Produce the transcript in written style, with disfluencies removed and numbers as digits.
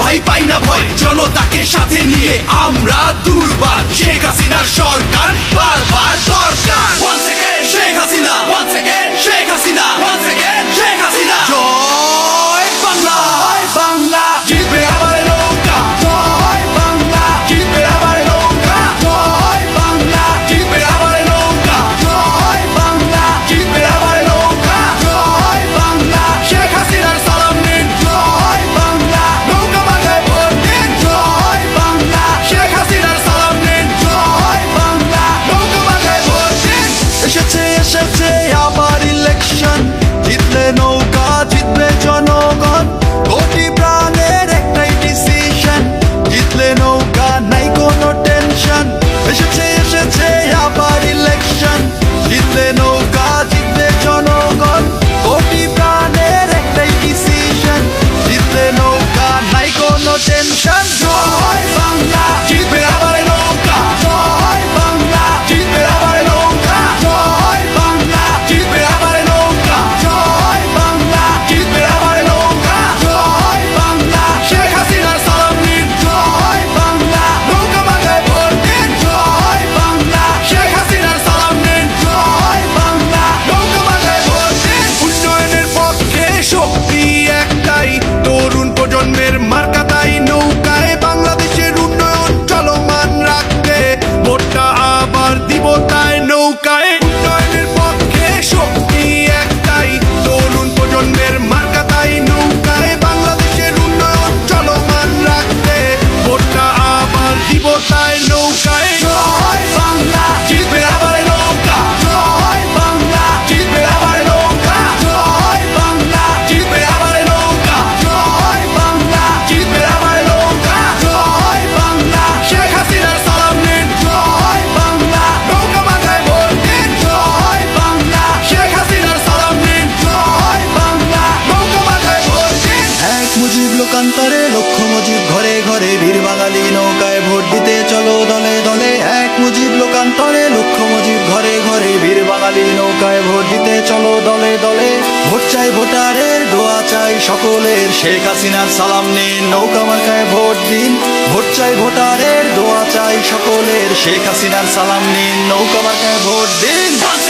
ভাই পাই না ভয়, জনতাকে সাথে নিয়ে আমরা দুর্বার। শেখ হাসিনার সরকার বারবার দরকার। Once again Sheikh Hasina, once again Sheikh Hasina, once again Sheikh Hasina. জয় বাংলা, বাংলা জিতবে আবার নৌকা। জয় বাংলা জিতবে আবার নৌকা। জয় বাংলা জিতবে আবার নৌকা। জয় বাংলা জিতবে আবার নৌকা। জয় বাংলা শেখ হাসিনার সালাম নিন। জয় বাংলা নৌকা বাংলায় ভোট দিন। জয় বাংলা শেখ হাসিনার সালাম নিন। জয় বাংলা নৌকা বাংলায় ভোট দিন। এসেছে এসেছে আবার ইলেকশন, জিতলে নৌকা জিতবে জনগণ। কোটি প্রাণের একটাই ডিসিশন, জিতলে নৌকা নাই কোনো টেনশন। এসেছে এসেছে আবার ইলেকশন, জিতলে নৌকা জিতবে জনগণ। কোটি প্রাণের একটাই ডিসিশন, জিতলে নৌকা নাই কোনো টেনশন। জয় বাংলা জিতবে আবার নৌকা। জয় বাংলা জিতবে আবার নৌকা। জয় বাংলা জিতবে আবার নৌকা। জয় বাংলা জিতবে আবার নৌকা। জয় বাংলা শেখ হাসিনার সালাম নিন। জয় বাংলা নৌকা বাংলায় ভোট দিন। জয় বাংলা শেখ হাসিনার সালাম নিন। জয় বাংলা নৌকা বাংলায় ভোট দিন। উন্নয়নের পক্ষে শক্তি একটাই, তরুণ প্রজন্মের মার্কা তাই নৌকায়। বাংলাদেশের উন্নয়ন চলমান রাখতে ভোটটা আবার দিব তাই নৌকায়। উন্নয়নের পক্ষে শক্তি একটাই, তরুণ প্রজন্মের মার্কা তাই নৌকায়। বাংলাদেশের উন্নয়ন চলমান রাখতে ভোটটা আবার দিব তাই নৌকায়। জয় বাংলা জিতবে আবার নৌকা। জয় বাংলা জিতবে আবার নৌকা। জয় বাংলা জিতবে আবার নৌকা। জয় বাংলা জিতবে আবার নৌকা। জয় বাংলা শেখ হাসিনার সালাম নিন। জয় বাংলা নৌকা বাংলায় ভোট দিন। জয় বাংলা শেখ হাসিনার সালাম নিন। জয় বাংলা নৌকা বাংলায় ভোট দিন। এক মুজিব লোকান্তরে লক্ষ মুজিব ঘরে ঘরে, বীর বাঙালি নৌকায় ভোট দিতে চলো দলে দলে। এক মুজিব লোকান্তরে লক্ষ মুজিব ঘরে ঘরে, বীর বাঙালি নৌকায় ভোট দিতে চলো দলে দলে। ভোট চাই ভোটারের, দোয়া চাই সকলের, শেখ হাসিনার সালাম নিন, নৌকা মার্কায় ভোট দিন। ভোট চাই ভোটারের, দোয়া চাই সকলের, শেখ হাসিনার সালাম নিন, নৌকা মার্কায় ভোট দিন। Once